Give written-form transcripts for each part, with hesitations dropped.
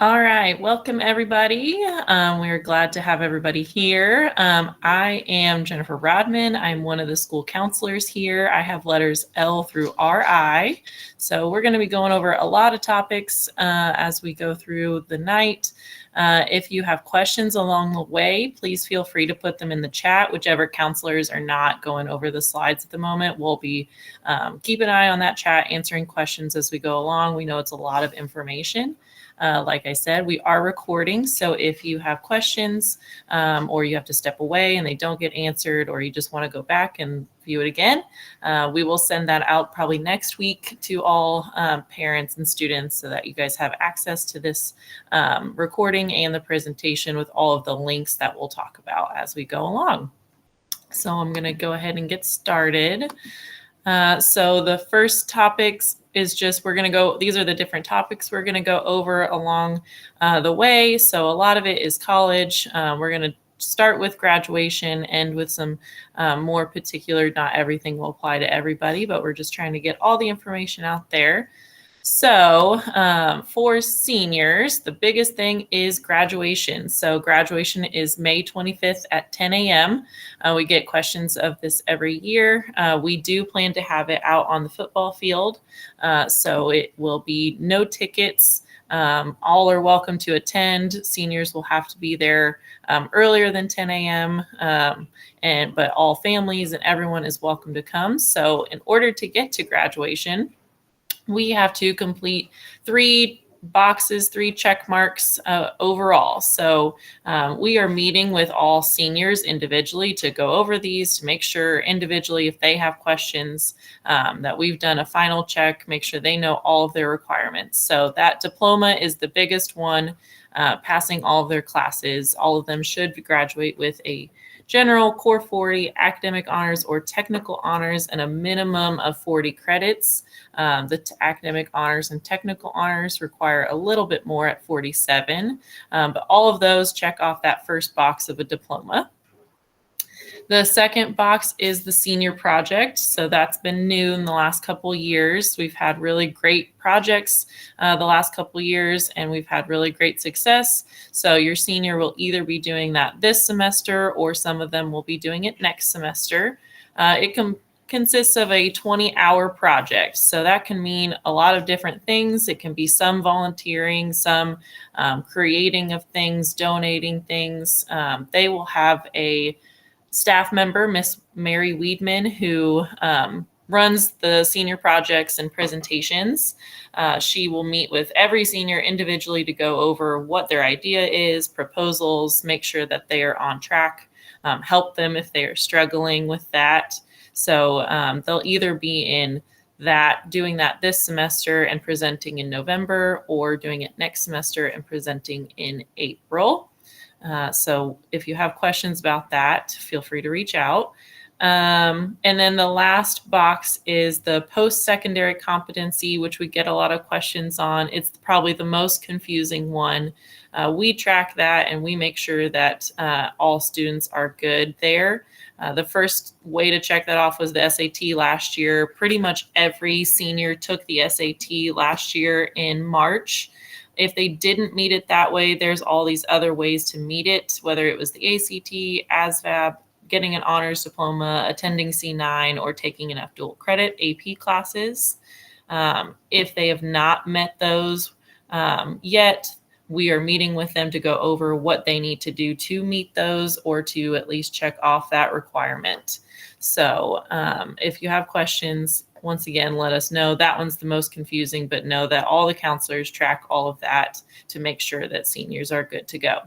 All right, welcome everybody. We're glad to have everybody here. I am Jennifer Rodman. I'm one of the school counselors here. I have letters L through RI. So we're going to be going over a lot of topics as we go through the night. If you have questions along the way, please feel free to put them in the chat. Whichever counselors are not going over the slides at the moment, we'll be keep an eye on that chat, answering questions as we go along. We know it's a lot of information. Like I said, we are recording, so if you have questions or you have to step away and they don't get answered, or you just want to go back and view it again, we will send that out probably next week to all parents and students so that you guys have access to this recording and the presentation with all of the links that we'll talk about as we go along. So I'm going to go ahead and get started. So the first topics is just these are the different topics we're going to go over along the way. So a lot of it is college. We're going to start with graduation, end with some more particular, not everything will apply to everybody, but we're just trying to get all the information out there. So for seniors, the biggest thing is graduation. So graduation is May 25th at 10 a.m. We get questions of this every year. We do plan to have it out on the football field. So it will be no tickets. All are welcome to attend. Seniors will have to be there earlier than 10 a.m. But all families and everyone is welcome to come. So in order to get to graduation, we have to complete 3 check marks overall. So we are meeting with all seniors individually to go over these, to make sure individually if they have questions that we've done a final check, make sure they know all of their requirements. So that diploma is the biggest one, passing all of their classes. All of them should graduate with a general core 40, academic honors or technical honors, and a minimum of 40 credits. The academic honors and technical honors require a little bit more at 47, but all of those check off that first box of a diploma. The second box is the senior project. So that's been new in the last couple of years. We've had really great projects the last couple of years, and we've had really great success. So your senior will either be doing that this semester, or some of them will be doing it next semester. It consists of a 20-hour project. So that can mean a lot of different things. It can be some volunteering, some creating of things, donating things. They will have a staff member, Miss Mary Weedman, who runs the senior projects and presentations. She will meet with every senior individually to go over what their idea is, proposals, make sure that they are on track, help them if they are struggling with that. So they'll either be in doing that this semester and presenting in November, or doing it next semester and presenting in April. So if you have questions about that, feel free to reach out. And then the last box is the post-secondary competency, which we get a lot of questions on. It's probably the most confusing one. We track that and we make sure that all students are good there. The first way to check that off was the SAT last year. Pretty much every senior took the SAT last year in March. If they didn't meet it that way, there's all these other ways to meet it, whether it was the ACT, ASVAB, getting an honors diploma, attending C9, or taking enough dual credit AP classes. If they have not met those yet, we are meeting with them to go over what they need to do to meet those, or to at least check off that requirement. So if you have questions, once again, let us know. That one's the most confusing, but know that all the counselors track all of that to make sure that seniors are good to go.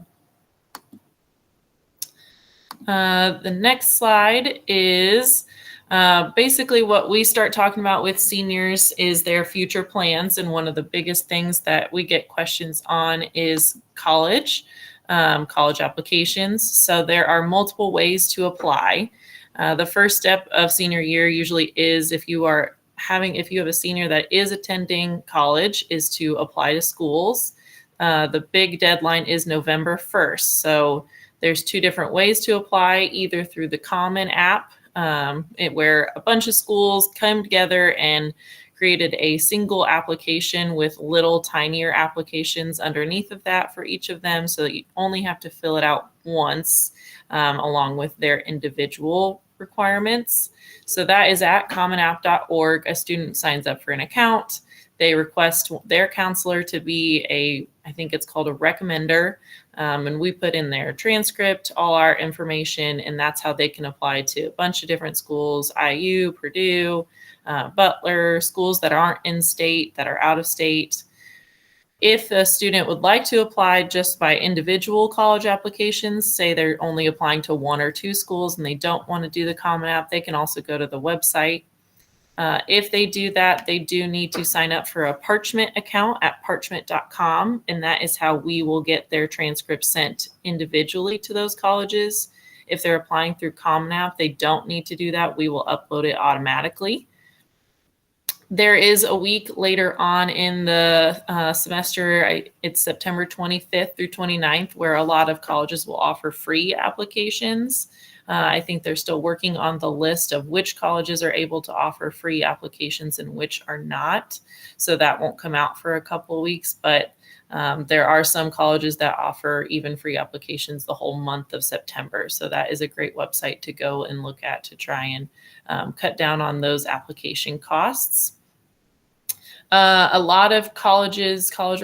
The next slide is basically what we start talking about with seniors is their future plans. And one of the biggest things that we get questions on is college applications. So there are multiple ways to apply. The first step of senior year usually is if you have a senior that is attending college, is to apply to schools. The big deadline is November 1st. So there's 2 different ways to apply, either through the Common app, where a bunch of schools come together and created a single application with little tinier applications underneath of that for each of them, so that you only have to fill it out once, along with their individual requirements. So that is at commonapp.org. A student signs up for an account. They request their counselor to be I think it's called a recommender. And we put in their transcript, all our information, and that's how they can apply to a bunch of different schools: IU, Purdue, Butler, schools that aren't in state, that are out of state. If a student would like to apply just by individual college applications, say they're only applying to 1 or 2 schools and they don't want to do the Common App, they can also go to the website. If they do that, they do need to sign up for a Parchment account at parchment.com, and that is how we will get their transcripts sent individually to those colleges. If they're applying through Common App, they don't need to do that. We will upload it automatically. There is a week later on in the semester, it's September 25th through 29th, where a lot of colleges will offer free applications. I think they're still working on the list of which colleges are able to offer free applications and which are not. So that won't come out for a couple of weeks, but there are some colleges that offer even free applications the whole month of September. So that is a great website to go and look at to try and cut down on those application costs. A lot of colleges, college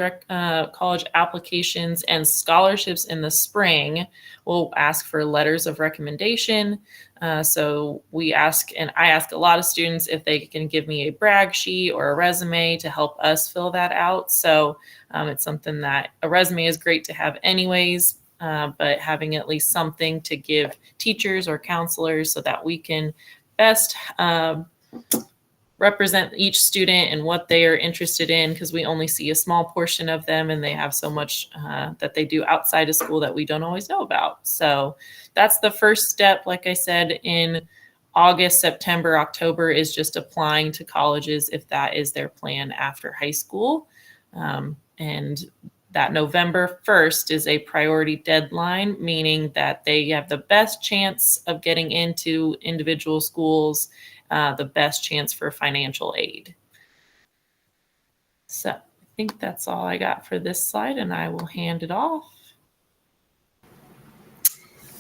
applications, and scholarships in the spring will ask for letters of recommendation. So I ask a lot of students if they can give me a brag sheet or a resume to help us fill that out. So it's something that a resume is great to have anyways, but having at least something to give teachers or counselors so that we can best represent each student and what they are interested in, because we only see a small portion of them and they have so much that they do outside of school that we don't always know about. So that's the first step. Like I said, in August, September, October is just applying to colleges if that is their plan after high school. And that November 1st is a priority deadline, meaning that they have the best chance of getting into individual schools, the best chance for financial aid. So I think that's all I got for this slide, and I will hand it off.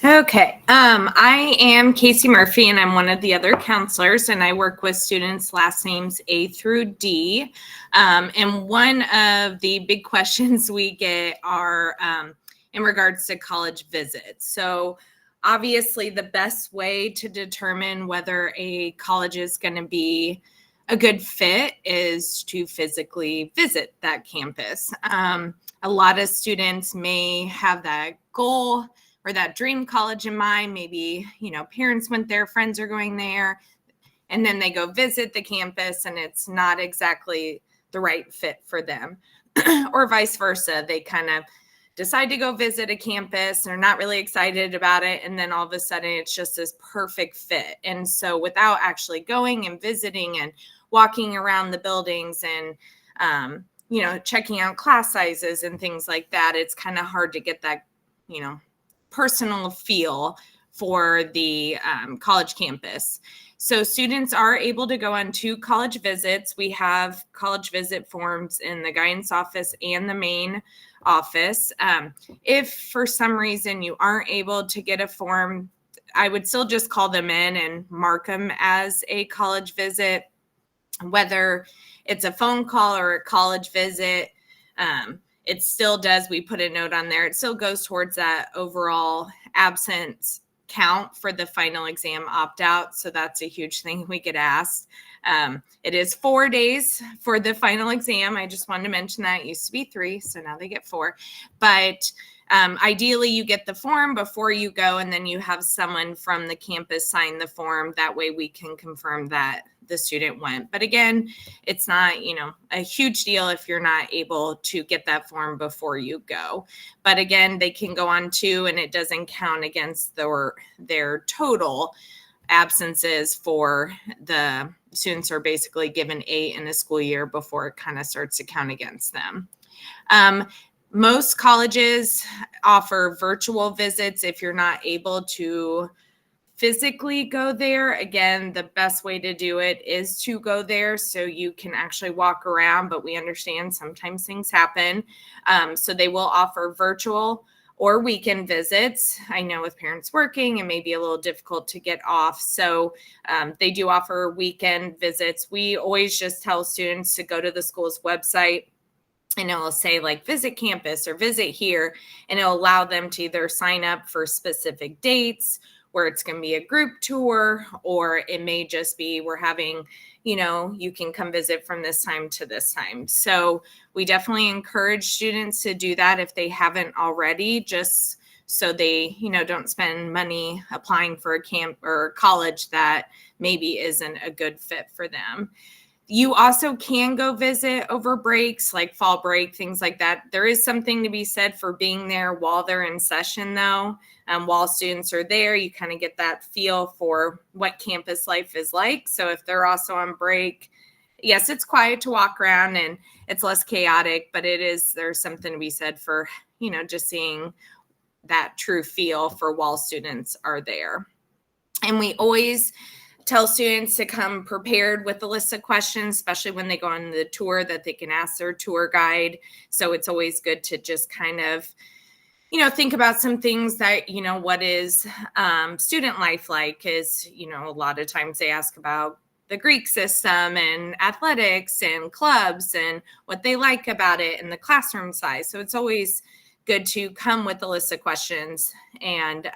Okay, I am Casey Murphy, and I'm one of the other counselors, and I work with students' last names A through D. And one of the big questions we get are in regards to college visits. So obviously, the best way to determine whether a college is going to be a good fit is to physically visit that campus. A lot of students may have that goal or that dream college in mind. Maybe, parents went there, friends are going there, and then they go visit the campus and it's not exactly the right fit for them. Or vice versa. They kind of decide to go visit a campus, they're not really excited about it, and then all of a sudden it's just this perfect fit. And so without actually going and visiting and walking around the buildings and checking out class sizes and things like that, it's kind of hard to get that personal feel for the college campus. So students are able to go on 2 college visits. We have college visit forms in the guidance office and the main office. If for some reason you aren't able to get a form, I would still just call them in and mark them as a college visit, whether it's a phone call or a college visit. It still does, we put a note on there, it still goes towards that overall absence count for the final exam opt-out. So that's a huge thing we get asked. It is 4 days for the final exam. I just wanted to mention that. It used to be 3, so now they get 4. But ideally, you get the form before you go, and then you have someone from the campus sign the form. That way we can confirm that the student went. But again, it's not, a huge deal if you're not able to get that form before you go. But again, they can go on 2, and it doesn't count against their total absences. For the students are basically given 8 in a school year before it kind of starts to count against them. Most colleges offer virtual visits if you're not able to physically go there, again, the best way to do it is to go there so you can actually walk around, but we understand sometimes things happen. So they will offer virtual or weekend visits. I know with parents working, it may be a little difficult to get off. So they do offer weekend visits. We always just tell students to go to the school's website, and it will say like visit campus or visit here, and it'll allow them to either sign up for specific dates where it's going to be a group tour, or it may just be we're having, you can come visit from this time to this time. So we definitely encourage students to do that if they haven't already, just so they, don't spend money applying for a camp or college that maybe isn't a good fit for them. You also can go visit over breaks, like fall break, things like that. There is something to be said for being there while they're in session, though. While students are there, you kind of get that feel for what campus life is like. So if they're also on break, yes, it's quiet to walk around and it's less chaotic, but there's something to be said for, just seeing that true feel for while students are there. And we always tell students to come prepared with a list of questions, especially when they go on the tour, that they can ask their tour guide. So it's always good to just kind of, think about some things that, what is student life like is, a lot of times they ask about the Greek system and athletics and clubs and what they like about it and the classroom size. So it's always good to come with a list of questions and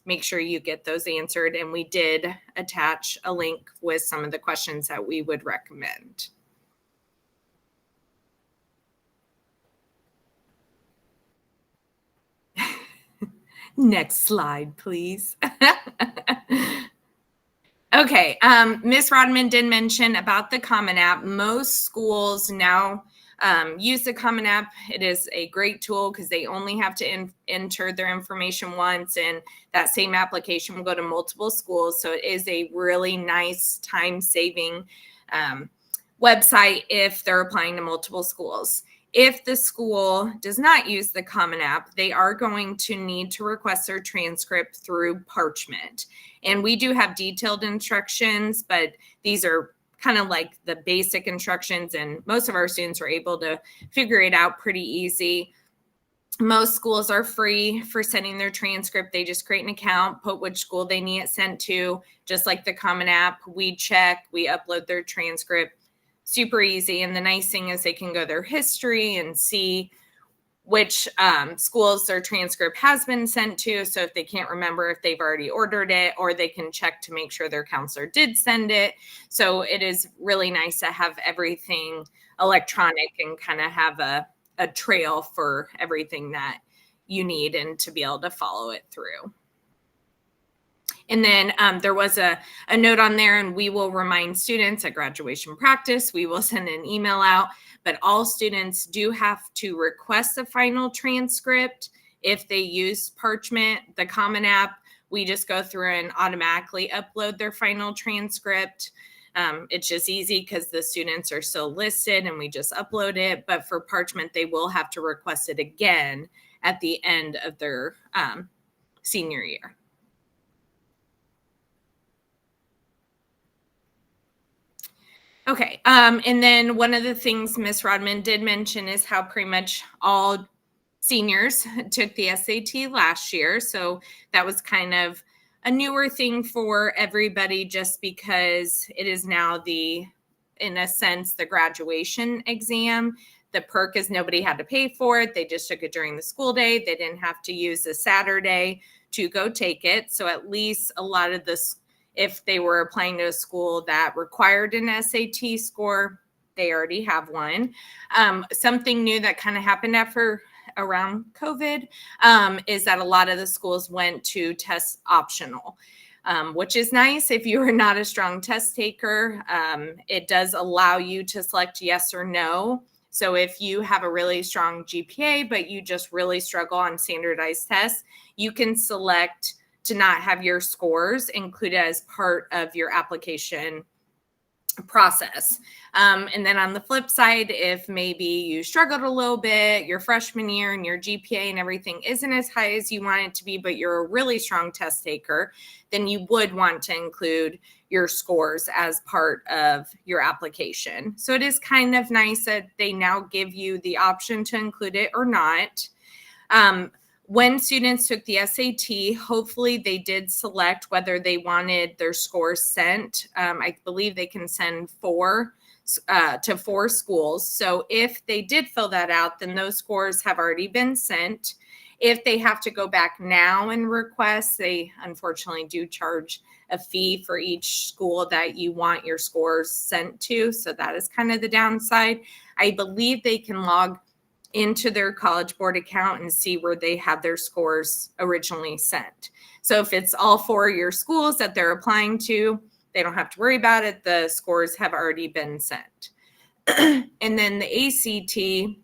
make sure you get those answered. And we did attach a link with some of the questions that we would recommend. Next slide, please. Okay, Ms. Rodman did mention about the Common App. Most schools now use the Common App. It is a great tool because they only have to enter their information once, and that same application will go to multiple schools. So it is a really nice time-saving website if they're applying to multiple schools. If the school does not use the Common App, they are going to need to request their transcript through Parchment. And we do have detailed instructions, but these are kind of like the basic instructions, and most of our students are able to figure it out pretty easy. Most schools are free for sending their transcript. They just create an account, put which school they need it sent to, just like the Common App. We check, we upload their transcript. Super easy. And the nice thing is they can go their history and see which schools their transcript has been sent to. So if they can't remember if they've already ordered it, or they can check to make sure their counselor did send it. So it is really nice to have everything electronic and kind of have a trail for everything that you need and to be able to follow it through. And then there was a note on there, and we will remind students at graduation practice, we will send an email out, but all students do have to request a final transcript. If they use Parchment, the Common App, we just go through and automatically upload their final transcript. It's just easy because the students are still listed and we just upload it. But for Parchment, they will have to request it again at the end of their senior year. Okay, and then one of the things Ms. Rodman did mention is how pretty much all seniors took the SAT last year. So that was kind of a newer thing for everybody, just because it is now in a sense, the graduation exam. The perk is nobody had to pay for it. They just took it during the school day. They didn't have to use a Saturday to go take it. So at least a lot of this, if they were applying to a school that required an SAT score, they already have one. Something new that kind of happened around COVID is that a lot of the schools went to test optional, which is nice if you are not a strong test taker. It does allow you to select yes or no. So if you have a really strong GPA, but you just really struggle on standardized tests, you can select to not have your scores included as part of your application process. And then on the flip side, if maybe you struggled a little bit your freshman year and your GPA and everything isn't as high as you want it to be, but you're a really strong test taker, then you would want to include your scores as part of your application. So it is kind of nice that they now give you the option to include it or not. When students took the SAT, hopefully they did select whether they wanted their scores sent. I believe they can send 4 to 4 schools. So if they did fill that out, then those scores have already been sent. If they have to go back now and request, they unfortunately do charge a fee for each school that you want your scores sent to. So that is kind of the downside. I believe they can log into their College Board account and see where they had their scores originally sent. So if it's all 4 of your schools that they're applying to, they don't have to worry about it. The scores have already been sent. And then the ACT,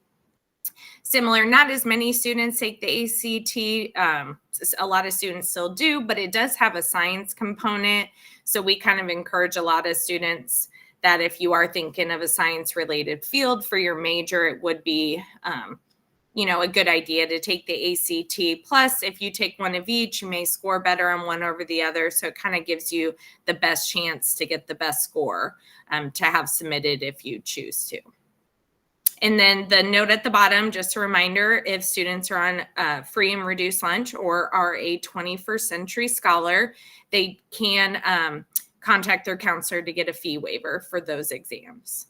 similar, not as many students take the ACT. A lot of students still do, but it does have a science component. So we kind of encourage a lot of students that if you are thinking of a science-related field for your major, it would be, a good idea to take the ACT. Plus, if you take one of each, you may score better on one over the other. So it kind of gives you the best chance to get the best score to have submitted if you choose to. And then the note at the bottom, just a reminder, if students are on free and reduced lunch or are a 21st Century Scholar, they can contact their counselor to get a fee waiver for those exams.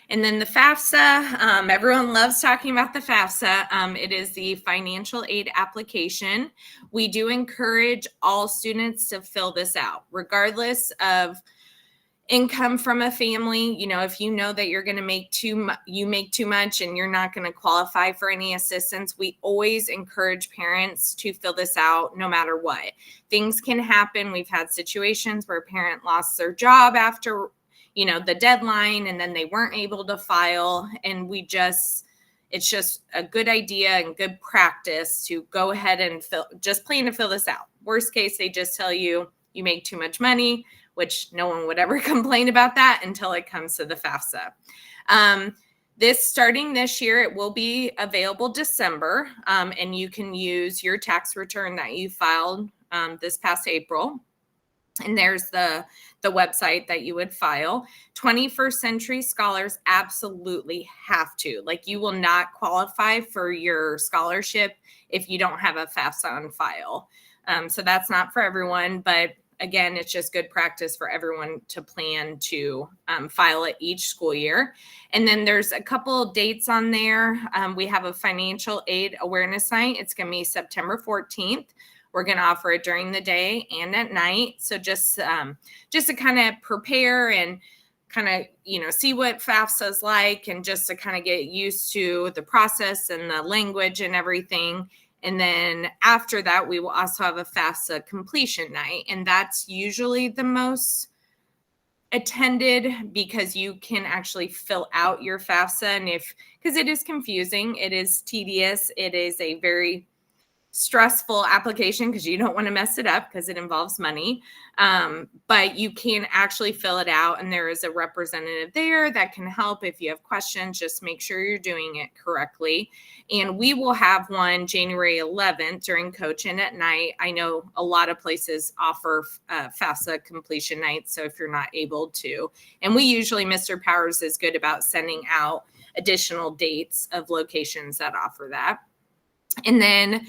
And then the FAFSA, everyone loves talking about the FAFSA. It is the financial aid application. We do encourage all students to fill this out, regardless of income from a family. If you know that you're going to make too much and you're not going to qualify for any assistance, we always encourage parents to fill this out no matter what. Things can happen. We've had situations where a parent lost their job after, the deadline, and then they weren't able to file. And it's just a good idea and good practice to go ahead and plan to fill this out. Worst case, they just tell you make too much money, which no one would ever complain about that until it comes to the FAFSA. Starting this year, it will be available December, and you can use your tax return that you filed this past April. And there's the website that you would file. 21st Century Scholars absolutely have to. You will not qualify for your scholarship if you don't have a FAFSA on file. So that's not for everyone, but again, it's just good practice for everyone to plan to file it each school year. And then there's a couple dates on there. We have a financial aid awareness night. It's going to be September 14th. We're going to offer it during the day and at night. So just to kind of prepare and kind of, see what FAFSA is like, and just to kind of get used to the process and the language and everything. And then after that, we will also have a FAFSA completion night. And that's usually the most attended because you can actually fill out your FAFSA. And because it is confusing, it is tedious, it is a very stressful application because you don't want to mess it up because it involves money. But you can actually fill it out, and there is a representative there that can help if you have questions. Just make sure you're doing it correctly. And we will have one January 11th during Coach-In at night. I know a lot of places offer FAFSA completion nights, so if you're not able to. And we usually, Mr. Powers is good about sending out additional dates of locations that offer that. And then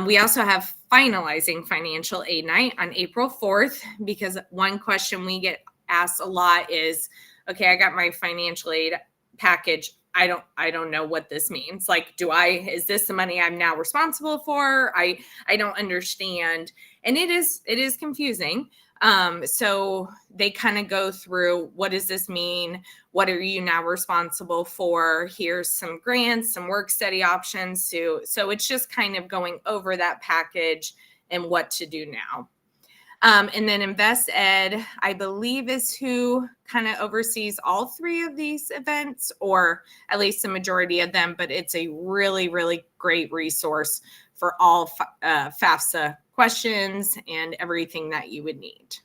we also have finalizing financial aid night on April 4th, because one question we get asked a lot is, okay, I got my financial aid package. I don't know what this means. Is this the money I'm now responsible for? I don't understand. And it is confusing. So they kind of go through, what does this mean? What are you now responsible for? Here's some grants, some work study options too. So it's just kind of going over that package and what to do now. And then Invest Ed, I believe, is who kind of oversees all 3 of these events, or at least the majority of them, but it's a really, really great resource for all FAFSA questions and everything that you would need.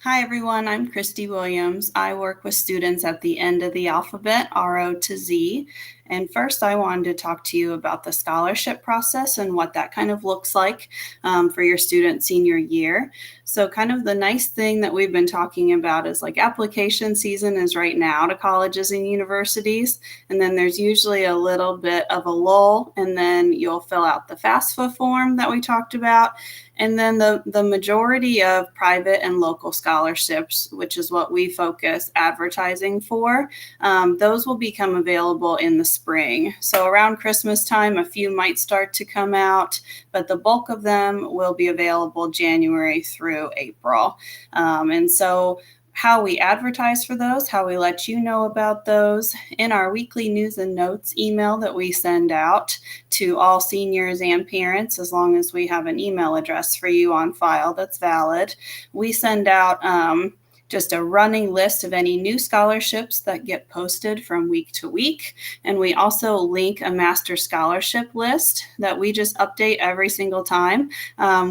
Hi, everyone. I'm Christy Williams. I work with students at the end of the alphabet, RO to Z. And first, I wanted to talk to you about the scholarship process and what that kind of looks like for your student senior year. So kind of the nice thing that we've been talking about is like application season is right now to colleges and universities. And then there's usually a little bit of a lull, and then you'll fill out the FAFSA form that we talked about. And then the majority of private and local scholarships, which is what we focus advertising for, those will become available in the spring. So around Christmas time, a few might start to come out, but the bulk of them will be available January through April. And so how we advertise for those, how we let you know about those in our weekly news and notes email that we send out to all seniors and parents, as long as we have an email address for you on file that's valid. We send out just a running list of any new scholarships that get posted from week to week. And we also link a master scholarship list that we just update every single time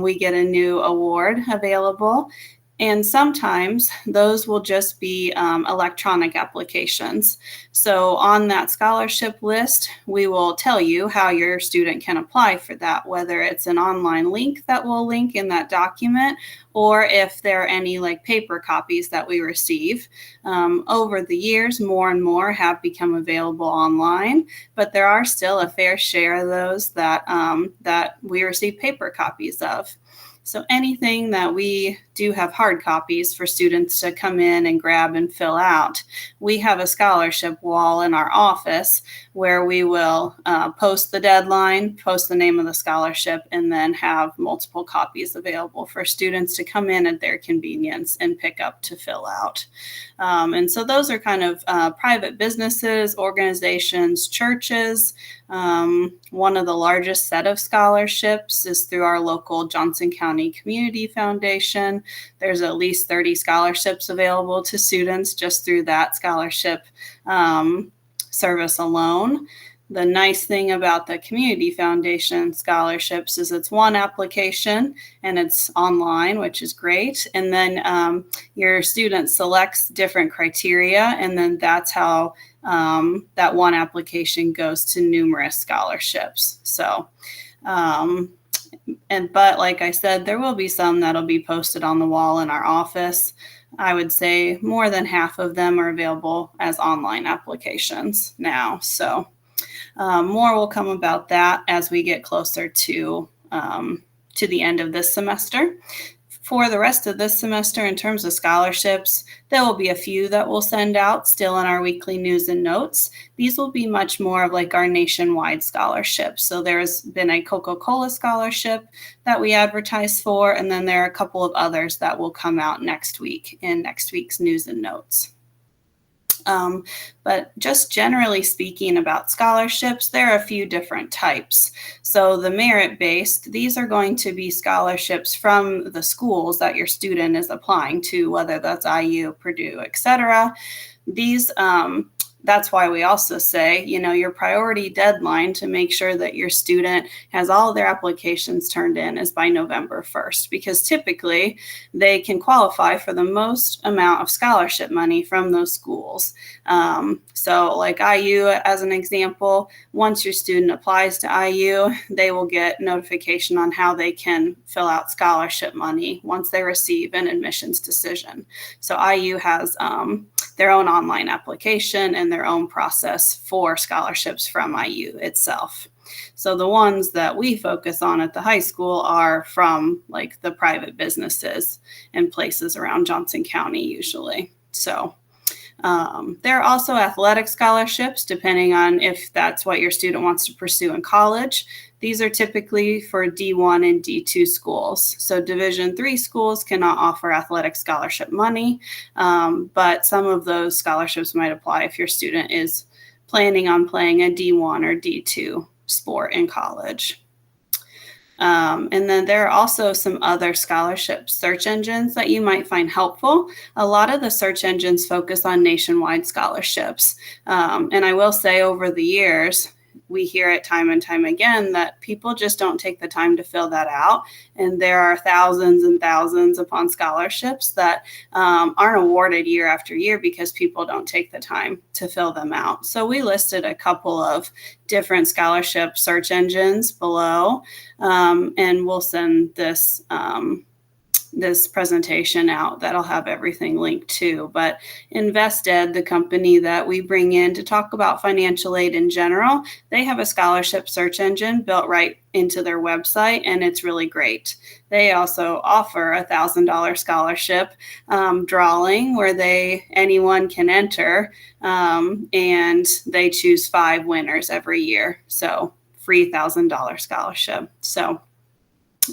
we get a new award available. And sometimes those will just be electronic applications. So on that scholarship list, we will tell you how your student can apply for that, whether it's an online link that we'll link in that document, or if there are any like paper copies that we receive. Over the years, more and more have become available online, but there are still a fair share of those that we receive paper copies of. So anything that we do have hard copies for students to come in and grab and fill out, we have a scholarship wall in our office where we will post the deadline, post the name of the scholarship, and then have multiple copies available for students to come in at their convenience and pick up to fill out. And so those are kind of private businesses, organizations, churches. One of the largest set of scholarships is through our local Johnson County Community Foundation. There's at least 30 scholarships available to students just through that scholarship service alone. The nice thing about the Community Foundation scholarships is it's one application and it's online, which is great. And then your student selects different criteria, and then that's how that one application goes to numerous scholarships. So, but like I said, there will be some that'll be posted on the wall in our office. I would say more than half of them are available as online applications now. So more will come about that as we get closer to the end of this semester. For the rest of this semester, in terms of scholarships, there will be a few that we'll send out still in our weekly news and notes. These will be much more of like our nationwide scholarships. So there's been a Coca-Cola scholarship that we advertise for, and then there are a couple of others that will come out next week in next week's news and notes. But just generally speaking about scholarships, there are a few different types. So the merit-based, these are going to be scholarships from the schools that your student is applying to, whether that's IU, Purdue, etc. These that's why we also say, your priority deadline to make sure that your student has all of their applications turned in is by November 1st, because typically they can qualify for the most amount of scholarship money from those schools. So like IU, as an example, once your student applies to IU, they will get notification on how they can fill out scholarship money once they receive an admissions decision. So IU has their own online application and their own process for scholarships from IU itself. So the ones that we focus on at the high school are from like the private businesses and places around Johnson County usually. So there are also athletic scholarships, depending on if that's what your student wants to pursue in college. These are typically for D1 and D2 schools. So Division III schools cannot offer athletic scholarship money, but some of those scholarships might apply if your student is planning on playing a D1 or D2 sport in college. And then there are also some other scholarship search engines that you might find helpful. A lot of the search engines focus on nationwide scholarships. And I will say over the years, we hear it time and time again that people just don't take the time to fill that out. And there are thousands and thousands upon scholarships that aren't awarded year after year because people don't take the time to fill them out. So we listed a couple of different scholarship search engines below, and we'll send this this presentation out that'll have everything linked to. But InvestEd, the company that we bring in to talk about financial aid in general, they have a scholarship search engine built right into their website, and it's really great. They also offer a $1,000 scholarship drawing where anyone can enter, and they choose 5 winners every year. So free $1,000 scholarship. So,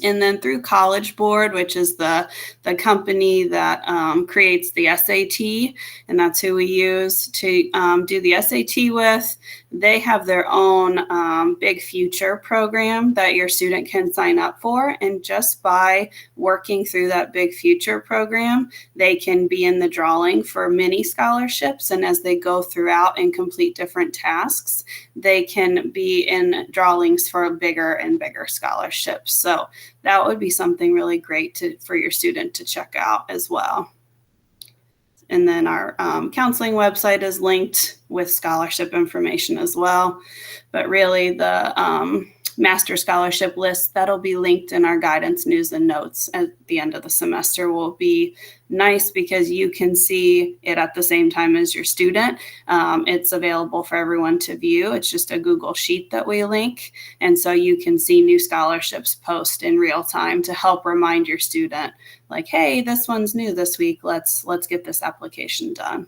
and then through College Board, which is the company that creates the SAT, and that's who we use to do the SAT with. They have their own Big Future program that your student can sign up for. And just by working through that Big Future program, they can be in the drawing for mini scholarships. And as they go throughout and complete different tasks, they can be in drawings for bigger and bigger scholarships. So that would be something really great for your student to check out as well. And then our counseling website is linked with scholarship information as well. But really the master scholarship list that'll be linked in our guidance news and notes at the end of the semester will be nice because you can see it at the same time as your student. It's available for everyone to view. It's just a Google Sheet that we link. And so you can see new scholarships post in real time to help remind your student, like, hey, this one's new this week. Let's get this application done.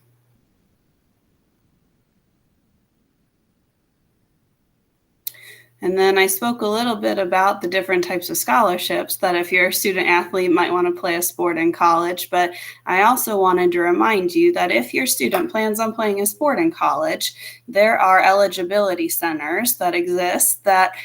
And then I spoke a little bit about the different types of scholarships that if you're a student athlete might want to play a sport in college. But I also wanted to remind you that if your student plans on playing a sport in college, there are eligibility centers that exist that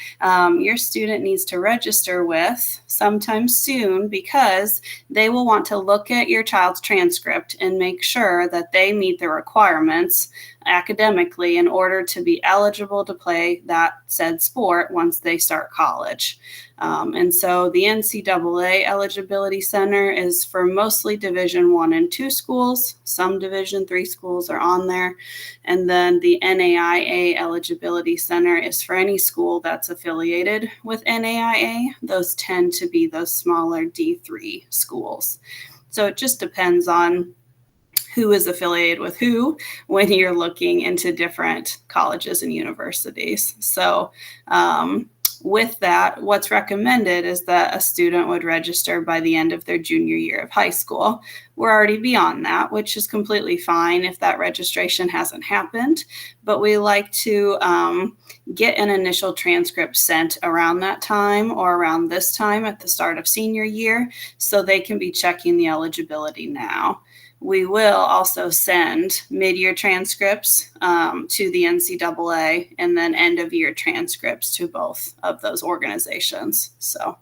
your student needs to register with sometime soon, because they will want to look at your child's transcript and make sure that they meet the requirements academically in order to be eligible to play that said sport once they start college. And so the NCAA Eligibility Center is for mostly Division I and II schools. Some Division III schools are on there. And then the NAIA Eligibility Center is for any school that's affiliated with NAIA. Those tend to be those smaller D3 schools. So it just depends on who is affiliated with who when you're looking into different colleges and universities. So with that, what's recommended is that a student would register by the end of their junior year of high school. We're already beyond that, which is completely fine if that registration hasn't happened. But we like to get an initial transcript sent around that time or around this time at the start of senior year so they can be checking the eligibility now. We will also send mid-year transcripts to the NCAA and then end-of-year transcripts to both of those organizations. So,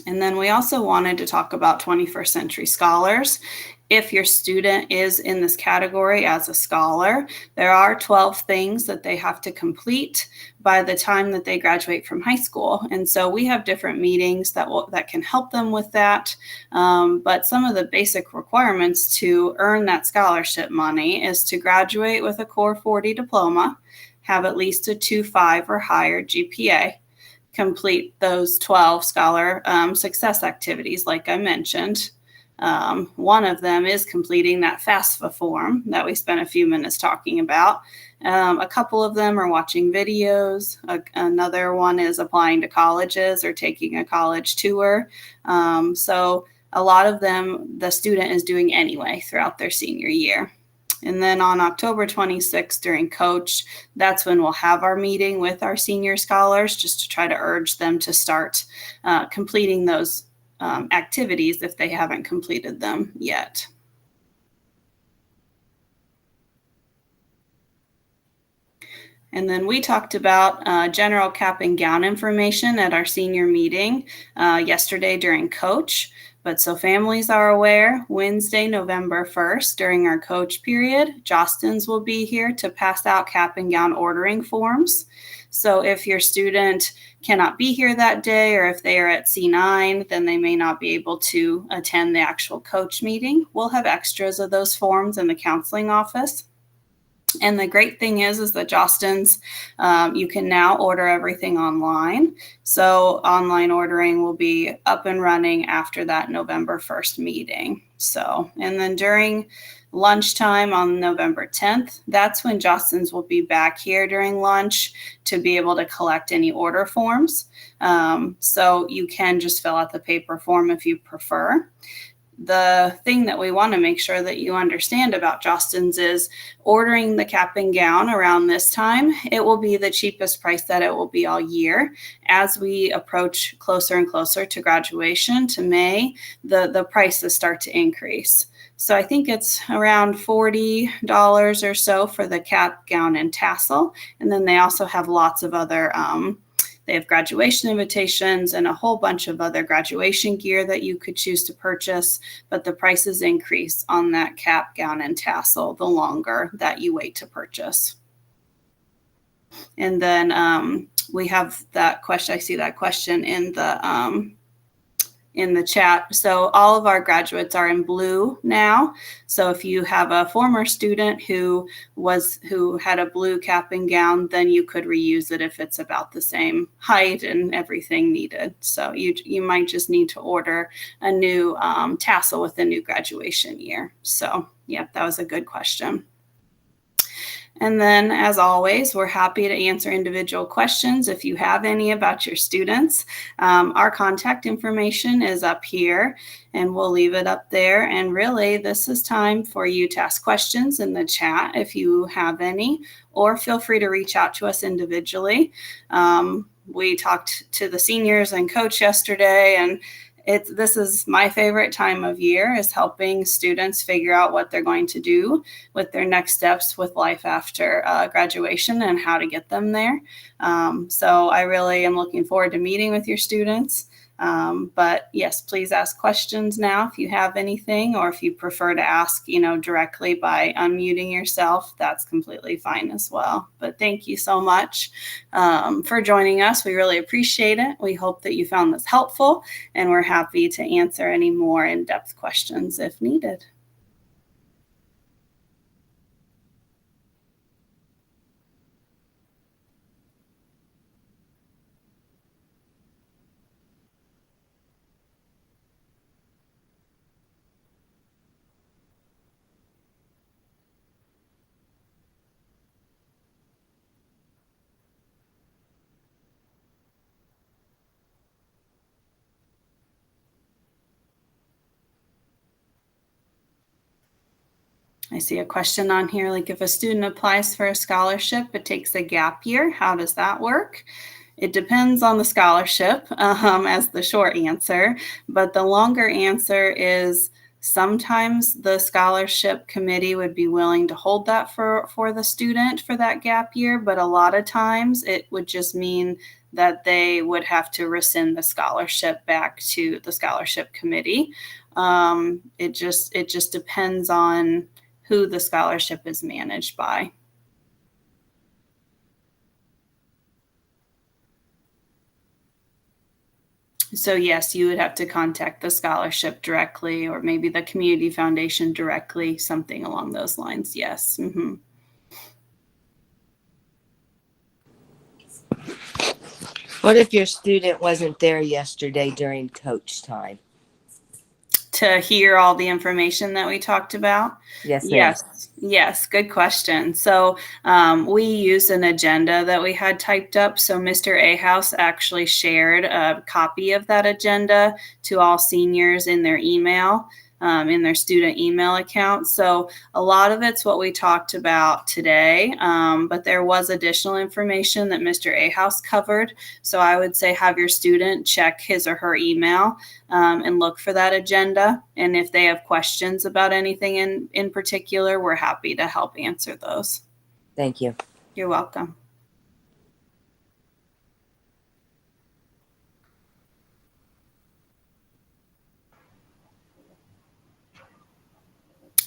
and then we also wanted to talk about 21st Century Scholars. If your student is in this category as a scholar, there are 12 things that they have to complete by the time that they graduate from high school. And so we have different meetings that can help them with that. But some of the basic requirements to earn that scholarship money is to graduate with a Core 40 diploma, have at least a 2.5 or higher GPA, complete those 12 scholar success activities like I mentioned. One of them is completing that FAFSA form that we spent a few minutes talking about. A couple of them are watching videos. Another one is applying to colleges or taking a college tour. So a lot of them, the student is doing anyway throughout their senior year. And then on October 26th during Coach, that's when we'll have our meeting with our senior scholars just to try to urge them to start completing those activities if they haven't completed them yet. And then we talked about general cap and gown information at our senior meeting yesterday during Coach. But so families are aware, Wednesday, November 1st, during our coach period, Jostens will be here to pass out cap and gown ordering forms. So if your student cannot be here that day, or if they are at C9, then they may not be able to attend the actual coach meeting. We'll have extras of those forms in the counseling office. And the great thing is that Jostens, you can now order everything online. So online ordering will be up and running after that November 1st meeting. So, and then during lunchtime on November 10th, that's when Jostens will be back here during lunch to be able to collect any order forms. So you can just fill out the paper form if you prefer. The thing that we want to make sure that you understand about Jostens is ordering the cap and gown around this time, it will be the cheapest price that it will be all year. As we approach closer and closer to graduation, to May, the prices start to increase. So I think it's around $40 or so for the cap, gown, and tassel. And then they also have lots of other they have graduation invitations and a whole bunch of other graduation gear that you could choose to purchase, but the prices increase on that cap, gown, and tassel the longer that you wait to purchase. And then we have that question. I see that question in the chat. So all of our graduates are in blue now. So if you have a former student who had a blue cap and gown, then you could reuse it if it's about the same height and everything needed. So you might just need to order a new tassel with the new graduation year. So yeah, that was a good question. And then, as always, we're happy to answer individual questions if you have any about your students. Our contact information is up here, and we'll leave it up there. And really, this is time for you to ask questions in the chat if you have any, or feel free to reach out to us individually. We talked to the seniors and coach yesterday, and this is my favorite time of year, is helping students figure out what they're going to do with their next steps with life after graduation and how to get them there. So I really am looking forward to meeting with your students. But yes, please ask questions now if you have anything, or if you prefer to ask, directly by unmuting yourself, that's completely fine as well. But thank you so much for joining us. We really appreciate it. We hope that you found this helpful, and we're happy to answer any more in-depth questions if needed. I see a question on here, like if a student applies for a scholarship but takes a gap year, how does that work? It depends on the scholarship, as the short answer, but the longer answer is sometimes the scholarship committee would be willing to hold that for the student for that gap year, but a lot of times it would just mean that they would have to rescind the scholarship back to the scholarship committee. It just depends on who the scholarship is managed by. So yes, you would have to contact the scholarship directly, or maybe the community foundation directly, something along those lines. Yes. Mm-hmm. What if your student wasn't there yesterday during coach time? To hear all the information that we talked about? Yes, ma'am. Yes, good question. So we used an agenda that we had typed up. So Mr. Ahaus actually shared a copy of that agenda to all seniors in their email, in their student email account. So a lot of it's what we talked about today, but there was additional information that Mr. Ahaus covered. So I would say have your student check his or her email and look for that agenda. And if they have questions about anything in particular, we're happy to help answer those. Thank you. You're welcome.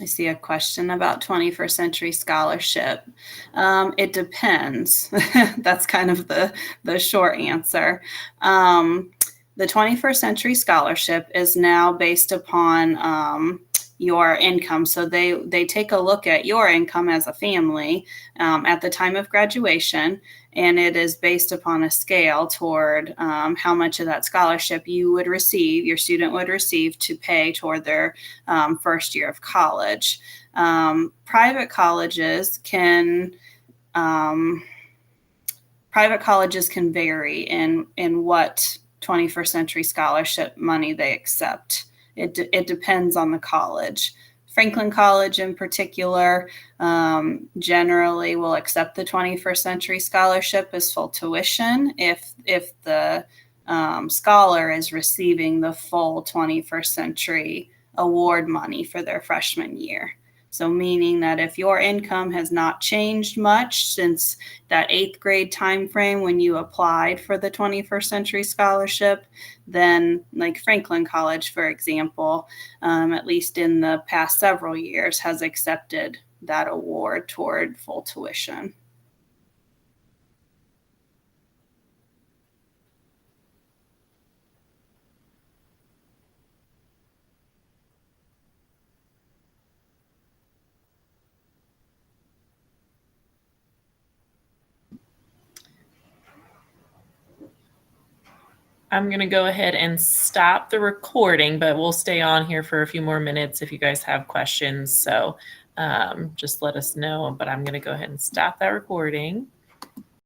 see a question about 21st Century Scholarship. It depends. That's kind of the short answer. The 21st Century Scholarship is now based upon your income. So they take a look at your income as a family at the time of graduation, and it is based upon a scale toward how much of that scholarship you would receive, your student would receive to pay toward their first year of college. Private colleges can vary in what 21st Century Scholarship money they accept. It depends on the college. Franklin College in particular generally will accept the 21st Century Scholarship as full tuition if the scholar is receiving the full 21st Century award money for their freshman year. So meaning that if your income has not changed much since that 8th grade time frame when you applied for the 21st Century Scholarship, then like Franklin College, for example, at least in the past several years, has accepted that award toward full tuition. I'm going to go ahead and stop the recording, but we'll stay on here for a few more minutes if you guys have questions. So just let us know, but I'm going to go ahead and stop that recording.